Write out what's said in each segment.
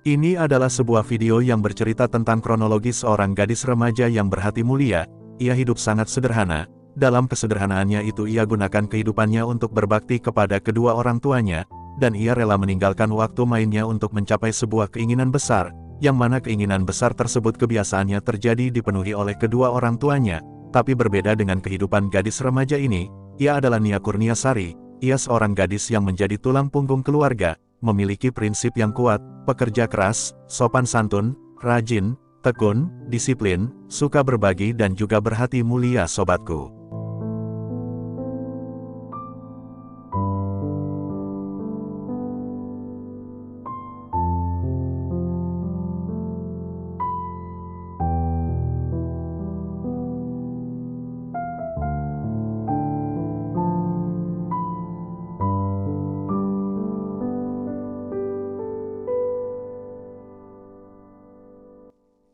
Ini adalah sebuah video yang bercerita tentang kronologis seorang gadis remaja yang berhati mulia. Ia hidup sangat sederhana. Dalam kesederhanaannya itu ia gunakan kehidupannya untuk berbakti kepada kedua orang tuanya, dan ia rela meninggalkan waktu mainnya untuk mencapai sebuah keinginan besar, yang mana keinginan besar tersebut kebiasaannya terjadi dipenuhi oleh kedua orang tuanya. Tapi berbeda dengan kehidupan gadis remaja ini, ia adalah Nia Kurniasari. Ia seorang gadis yang menjadi tulang punggung keluarga, memiliki prinsip yang kuat, pekerja keras, sopan santun, rajin, tekun, disiplin, suka berbagi dan juga berhati mulia sobatku.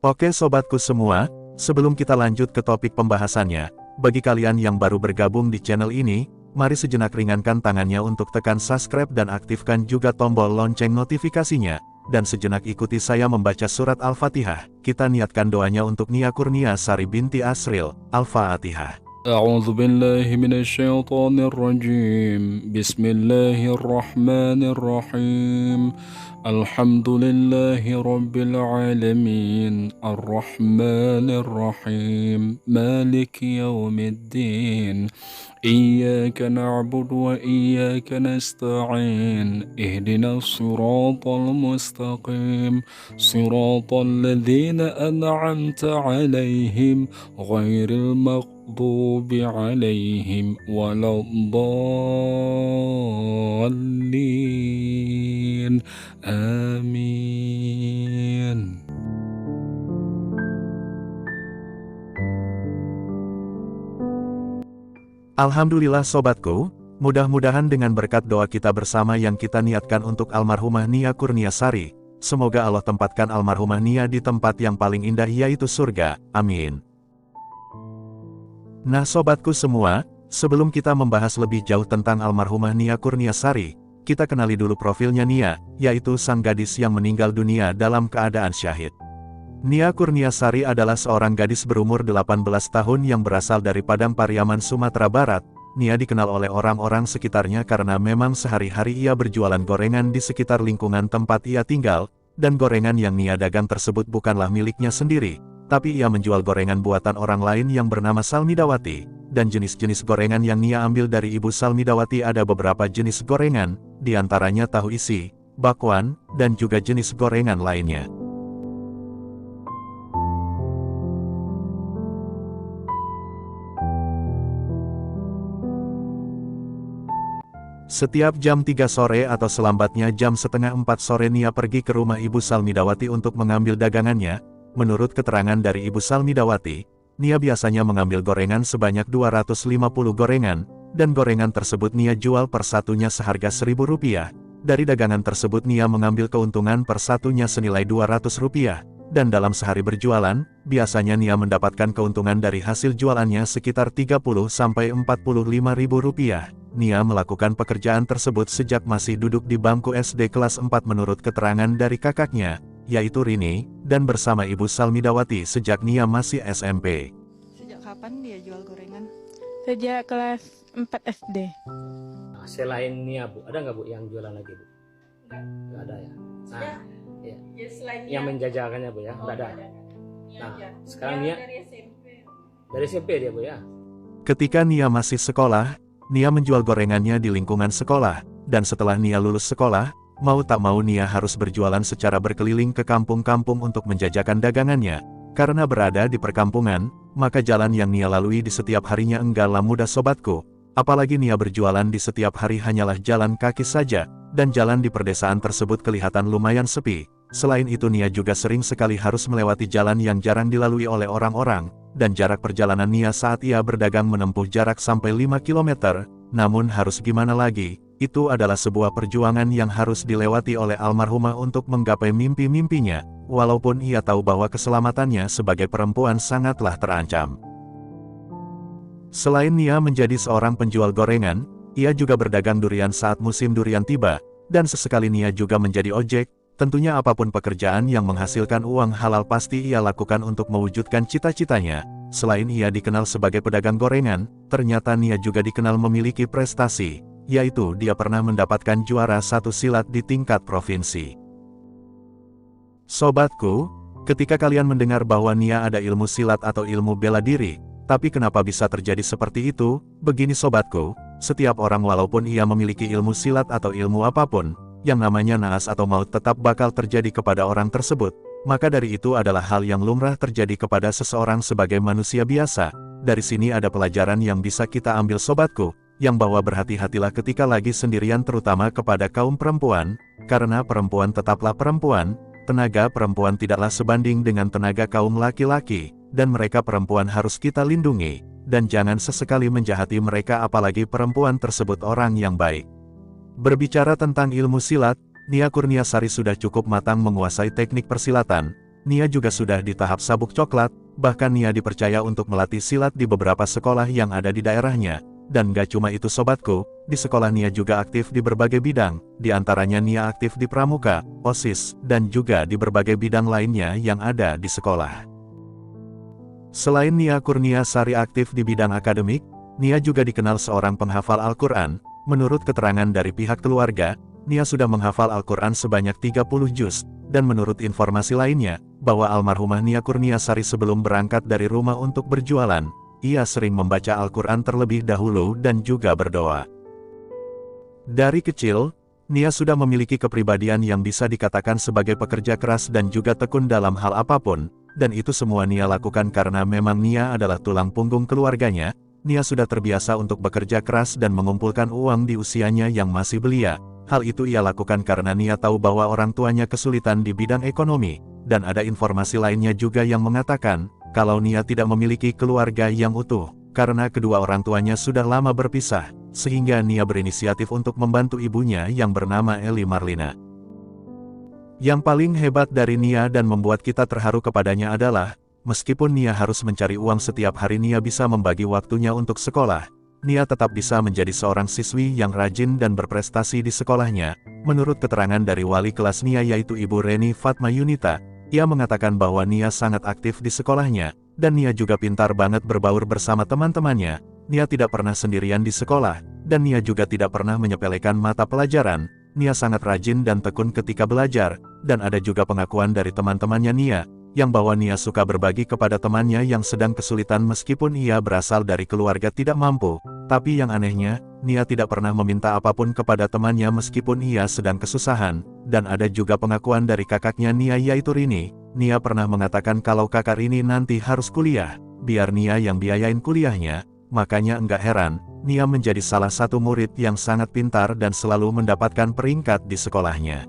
Oke sobatku semua, sebelum kita lanjut ke topik pembahasannya, bagi kalian yang baru bergabung di channel ini, mari sejenak ringankan tangannya untuk tekan subscribe dan aktifkan juga tombol lonceng notifikasinya, dan sejenak ikuti saya membaca surat Al-Fatihah. Kita niatkan doanya untuk Nia Kurniasari binti Asril. Al-Fatihah. أعوذ بالله من الشيطان الرجيم بسم الله الرحمن الرحيم الحمد لله رب العالمين الرحمن الرحيم مالك يوم الدين إياك نعبد وإياك نستعين اهدنا الصراط المستقيم صراط الذين أنعمت عليهم غير المغضوب عليهم ولا الضالين آمين. Alhamdulillah sobatku, mudah-mudahan dengan berkat doa kita bersama yang kita niatkan untuk almarhumah Nia Kurniasari, semoga Allah tempatkan almarhumah Nia di tempat yang paling indah yaitu surga, amin. Nah sobatku semua, sebelum kita membahas lebih jauh tentang almarhumah Nia Kurniasari, kita kenali dulu profilnya Nia, yaitu sang gadis yang meninggal dunia dalam keadaan syahid. Nia Kurniasari adalah seorang gadis berumur 18 tahun yang berasal dari Padang Pariaman, Sumatera Barat. Nia dikenal oleh orang-orang sekitarnya karena memang sehari-hari ia berjualan gorengan di sekitar lingkungan tempat ia tinggal, dan gorengan yang Nia dagang tersebut bukanlah miliknya sendiri, tapi ia menjual gorengan buatan orang lain yang bernama Salmidawati, dan jenis-jenis gorengan yang Nia ambil dari Ibu Salmidawati ada beberapa jenis gorengan, diantaranya tahu isi, bakwan, dan juga jenis gorengan lainnya. Setiap jam 3 sore atau selambatnya jam setengah 4 sore Nia pergi ke rumah Ibu Salmidawati untuk mengambil dagangannya. Menurut keterangan dari Ibu Salmidawati, Nia biasanya mengambil gorengan sebanyak 250 gorengan, dan gorengan tersebut Nia jual per satunya seharga Rp1.000. Dari dagangan tersebut Nia mengambil keuntungan per satunya senilai Rp200, dan dalam sehari berjualan, biasanya Nia mendapatkan keuntungan dari hasil jualannya sekitar Rp30–45.000. Nia melakukan pekerjaan tersebut sejak masih duduk di bangku SD kelas 4 menurut keterangan dari kakaknya, yaitu Rini, dan bersama Ibu Salmidawati sejak Nia masih SMP. Sejak kapan dia jual gorengan? Sejak kelas 4 SD. Nah, selain Nia Bu, ada nggak Bu yang jualan lagi Bu? Nggak ada ya? Nah, ya. Ya, selain Yang menjajakannya Bu ya? Nggak ada. Nah, sekarang Nia dari SMP dia Bu ya? Ketika Nia masih sekolah, Nia menjual gorengannya di lingkungan sekolah, dan setelah Nia lulus sekolah, mau tak mau Nia harus berjualan secara berkeliling ke kampung-kampung untuk menjajakan dagangannya. Karena berada di perkampungan, maka jalan yang Nia lalui di setiap harinya enggaklah mudah sobatku. Apalagi Nia berjualan di setiap hari hanyalah jalan kaki saja, dan jalan di perdesaan tersebut kelihatan lumayan sepi. Selain itu Nia juga sering sekali harus melewati jalan yang jarang dilalui oleh orang-orang, dan jarak perjalanan Nia saat ia berdagang menempuh jarak sampai 5 km, namun harus gimana lagi, itu adalah sebuah perjuangan yang harus dilewati oleh almarhumah untuk menggapai mimpi-mimpinya, walaupun ia tahu bahwa keselamatannya sebagai perempuan sangatlah terancam. Selain Nia menjadi seorang penjual gorengan, ia juga berdagang durian saat musim durian tiba, dan sesekali Nia juga menjadi ojek. Tentunya apapun pekerjaan yang menghasilkan uang halal pasti ia lakukan untuk mewujudkan cita-citanya. Selain ia dikenal sebagai pedagang gorengan, ternyata Nia juga dikenal memiliki prestasi, yaitu dia pernah mendapatkan juara 1 silat di tingkat provinsi. Sobatku, ketika kalian mendengar bahwa Nia ada ilmu silat atau ilmu bela diri, tapi kenapa bisa terjadi seperti itu? Begini sobatku, setiap orang walaupun ia memiliki ilmu silat atau ilmu apapun, yang namanya naas atau maut tetap bakal terjadi kepada orang tersebut. Maka dari itu adalah hal yang lumrah terjadi kepada seseorang sebagai manusia biasa. Dari sini ada pelajaran yang bisa kita ambil sobatku, yang bahwa berhati-hatilah ketika lagi sendirian terutama kepada kaum perempuan, karena perempuan tetaplah perempuan, tenaga perempuan tidaklah sebanding dengan tenaga kaum laki-laki, dan mereka perempuan harus kita lindungi, dan jangan sesekali menjahati mereka apalagi perempuan tersebut orang yang baik. Berbicara tentang ilmu silat, Nia Kurniasari sudah cukup matang menguasai teknik persilatan. Nia juga sudah di tahap sabuk coklat, bahkan Nia dipercaya untuk melatih silat di beberapa sekolah yang ada di daerahnya. Dan gak cuma itu sobatku, di sekolah Nia juga aktif di berbagai bidang, di antaranya Nia aktif di pramuka, OSIS, dan juga di berbagai bidang lainnya yang ada di sekolah. Selain Nia Kurniasari aktif di bidang akademik, Nia juga dikenal seorang penghafal Al-Quran. Menurut keterangan dari pihak keluarga, Nia sudah menghafal Al-Quran sebanyak 30 juz, dan menurut informasi lainnya, bahwa almarhumah Nia Kurniasari sebelum berangkat dari rumah untuk berjualan, ia sering membaca Al-Quran terlebih dahulu dan juga berdoa. Dari kecil, Nia sudah memiliki kepribadian yang bisa dikatakan sebagai pekerja keras dan juga tekun dalam hal apapun, dan itu semua Nia lakukan karena memang Nia adalah tulang punggung keluarganya. Nia sudah terbiasa untuk bekerja keras dan mengumpulkan uang di usianya yang masih belia. Hal itu ia lakukan karena Nia tahu bahwa orang tuanya kesulitan di bidang ekonomi, dan ada informasi lainnya juga yang mengatakan, kalau Nia tidak memiliki keluarga yang utuh, karena kedua orang tuanya sudah lama berpisah, sehingga Nia berinisiatif untuk membantu ibunya yang bernama Eli Marlina. Yang paling hebat dari Nia dan membuat kita terharu kepadanya adalah, meskipun Nia harus mencari uang setiap hari, Nia bisa membagi waktunya untuk sekolah. Nia tetap bisa menjadi seorang siswi yang rajin dan berprestasi di sekolahnya. Menurut keterangan dari wali kelas Nia yaitu Ibu Reni Fatma Yunita, ia mengatakan bahwa Nia sangat aktif di sekolahnya, dan Nia juga pintar banget berbaur bersama teman-temannya. Nia tidak pernah sendirian di sekolah, dan Nia juga tidak pernah menyepelekan mata pelajaran. Nia sangat rajin dan tekun ketika belajar, dan ada juga pengakuan dari teman-temannya Nia, yang bahwa Nia suka berbagi kepada temannya yang sedang kesulitan meskipun ia berasal dari keluarga tidak mampu. Tapi yang anehnya, Nia tidak pernah meminta apapun kepada temannya meskipun ia sedang kesusahan. Dan ada juga pengakuan dari kakaknya Nia yaitu Rini. Nia pernah mengatakan kalau kakak Rini nanti harus kuliah, biar Nia yang biayain kuliahnya. Makanya enggak heran, Nia menjadi salah satu murid yang sangat pintar dan selalu mendapatkan peringkat di sekolahnya.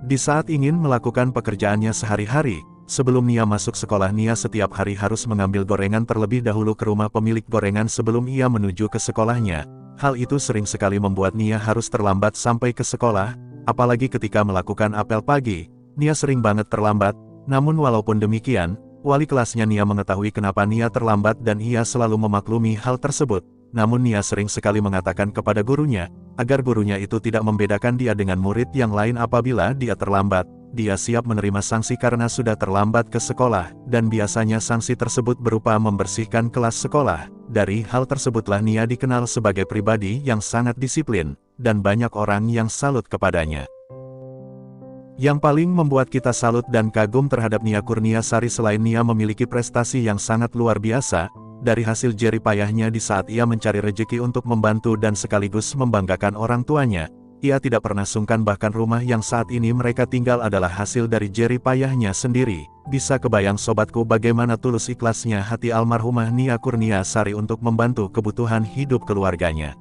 Di saat ingin melakukan pekerjaannya sehari-hari, sebelum Nia masuk sekolah, Nia setiap hari harus mengambil gorengan terlebih dahulu ke rumah pemilik gorengan sebelum ia menuju ke sekolahnya. Hal itu sering sekali membuat Nia harus terlambat sampai ke sekolah, apalagi ketika melakukan apel pagi. Nia sering banget terlambat, namun walaupun demikian, wali kelasnya Nia mengetahui kenapa Nia terlambat dan ia selalu memaklumi hal tersebut. Namun Nia sering sekali mengatakan kepada gurunya, agar gurunya itu tidak membedakan dia dengan murid yang lain apabila dia terlambat. Dia siap menerima sanksi karena sudah terlambat ke sekolah, dan biasanya sanksi tersebut berupa membersihkan kelas sekolah. Dari hal tersebutlah Nia dikenal sebagai pribadi yang sangat disiplin, dan banyak orang yang salut kepadanya. Yang paling membuat kita salut dan kagum terhadap Nia Kurniasari selain Nia memiliki prestasi yang sangat luar biasa, dari hasil jerih payahnya di saat ia mencari rejeki untuk membantu dan sekaligus membanggakan orang tuanya, ia tidak pernah sungkan bahkan rumah yang saat ini mereka tinggal adalah hasil dari jerih payahnya sendiri. Bisa kebayang sobatku bagaimana tulus ikhlasnya hati almarhumah Nia Kurniasari untuk membantu kebutuhan hidup keluarganya.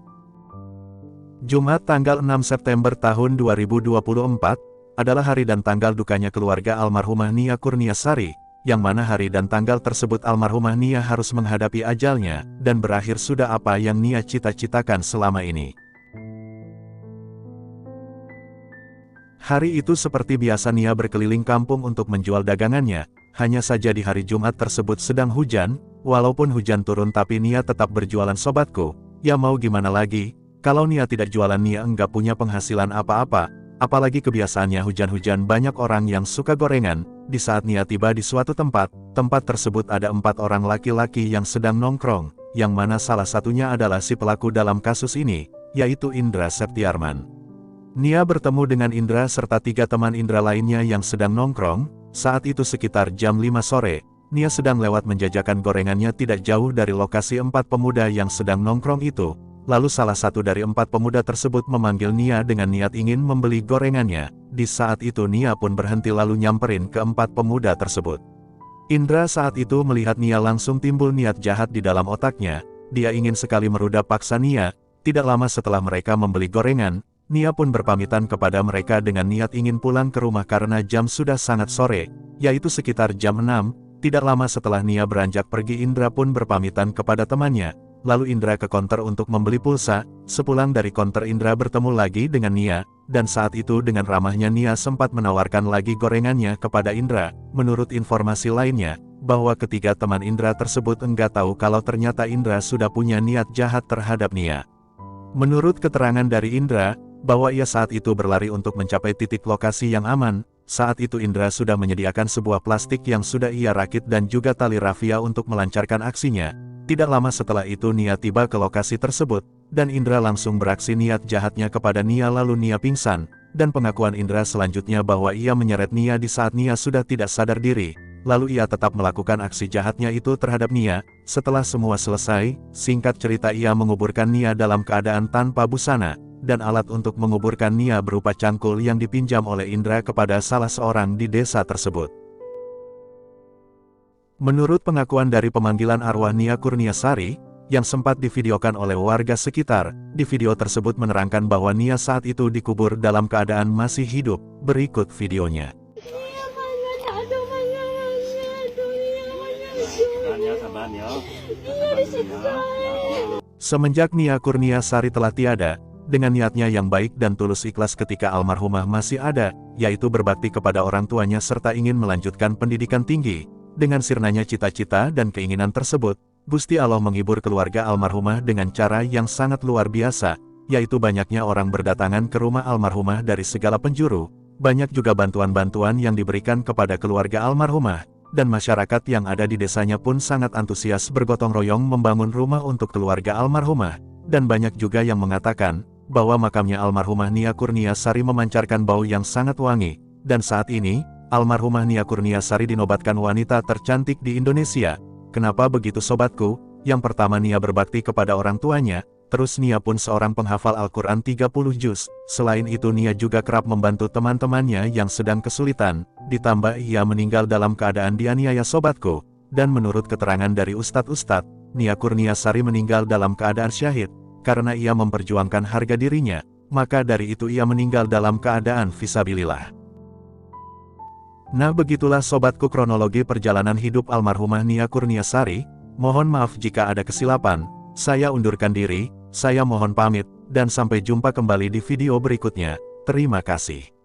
Jumat tanggal 6 September tahun 2024, adalah hari dan tanggal dukanya keluarga almarhumah Nia Kurniasari, yang mana hari dan tanggal tersebut almarhumah Nia harus menghadapi ajalnya, dan berakhir sudah apa yang Nia cita-citakan selama ini. Hari itu seperti biasa Nia berkeliling kampung untuk menjual dagangannya, hanya saja di hari Jumat tersebut sedang hujan, walaupun hujan turun tapi Nia tetap berjualan sobatku, ya mau gimana lagi, Kalau Nia tidak jualan, Nia enggak punya penghasilan apa-apa, apalagi kebiasaannya hujan-hujan banyak orang yang suka gorengan. Di saat Nia tiba di suatu tempat, tempat tersebut ada 4 orang laki-laki yang sedang nongkrong, yang mana salah satunya adalah si pelaku dalam kasus ini, yaitu Indra Septiarman. Nia bertemu dengan Indra serta 3 teman Indra lainnya yang sedang nongkrong. Saat itu sekitar jam 5 sore, Nia sedang lewat menjajakan gorengannya tidak jauh dari lokasi 4 pemuda yang sedang nongkrong itu. Lalu salah satu dari 4 pemuda tersebut memanggil Nia dengan niat ingin membeli gorengannya. Di saat itu Nia pun berhenti lalu nyamperin ke 4 pemuda tersebut. Indra saat itu melihat Nia langsung timbul niat jahat di dalam otaknya. Dia ingin sekali merudak paksa Nia. Tidak lama setelah mereka membeli gorengan, Nia pun berpamitan kepada mereka dengan niat ingin pulang ke rumah karena jam sudah sangat sore, yaitu sekitar jam 6. Tidak lama setelah Nia beranjak pergi, Indra pun berpamitan kepada temannya. Lalu Indra ke konter untuk membeli pulsa. Sepulang dari konter, Indra bertemu lagi dengan Nia, dan saat itu dengan ramahnya Nia sempat menawarkan lagi gorengannya kepada Indra. Menurut informasi lainnya, bahwa ketiga teman Indra tersebut enggak tahu kalau ternyata Indra sudah punya niat jahat terhadap Nia. Menurut keterangan dari Indra, bahwa ia saat itu berlari untuk mencapai titik lokasi yang aman. Saat itu Indra sudah menyediakan sebuah plastik yang sudah ia rakit dan juga tali rafia untuk melancarkan aksinya. Tidak lama setelah itu Nia tiba ke lokasi tersebut, dan Indra langsung beraksi niat jahatnya kepada Nia lalu Nia pingsan, dan pengakuan Indra selanjutnya bahwa ia menyeret Nia di saat Nia sudah tidak sadar diri, lalu ia tetap melakukan aksi jahatnya itu terhadap Nia. Setelah semua selesai, singkat cerita ia menguburkan Nia dalam keadaan tanpa busana, dan alat untuk menguburkan Nia berupa cangkul yang dipinjam oleh Indra kepada salah seorang di desa tersebut. Menurut pengakuan dari pemanggilan arwah Nia Kurniasari, yang sempat divideokan oleh warga sekitar, di video tersebut menerangkan bahwa Nia saat itu dikubur dalam keadaan masih hidup. Berikut videonya. Semenjak Nia Kurniasari telah tiada, dengan niatnya yang baik dan tulus ikhlas ketika almarhumah masih ada, yaitu berbakti kepada orang tuanya serta ingin melanjutkan pendidikan tinggi. Dengan sirnanya cita-cita dan keinginan tersebut, Gusti Allah menghibur keluarga almarhumah dengan cara yang sangat luar biasa, yaitu banyaknya orang berdatangan ke rumah almarhumah dari segala penjuru. Banyak juga bantuan-bantuan yang diberikan kepada keluarga almarhumah, dan masyarakat yang ada di desanya pun sangat antusias bergotong royong membangun rumah untuk keluarga almarhumah. Dan banyak juga yang mengatakan bahwa makamnya almarhumah Nia Kurniasari memancarkan bau yang sangat wangi, dan saat ini, almarhumah Nia Kurniasari dinobatkan wanita tercantik di Indonesia. Kenapa begitu sobatku? Yang pertama, Nia berbakti kepada orang tuanya, terus Nia pun seorang penghafal Al-Quran 30 juz. Selain itu Nia juga kerap membantu teman-temannya yang sedang kesulitan, ditambah ia meninggal dalam keadaan dianiaya sobatku. Dan menurut keterangan dari ustadz-ustadz, Nia Kurniasari meninggal dalam keadaan syahid, karena ia memperjuangkan harga dirinya, maka dari itu ia meninggal dalam keadaan fisabilillah. Nah, begitulah sobatku kronologi perjalanan hidup almarhumah Nia Kurniasari. Mohon maaf jika ada kesilapan. Saya undurkan diri, saya mohon pamit, dan sampai jumpa kembali di video berikutnya. Terima kasih.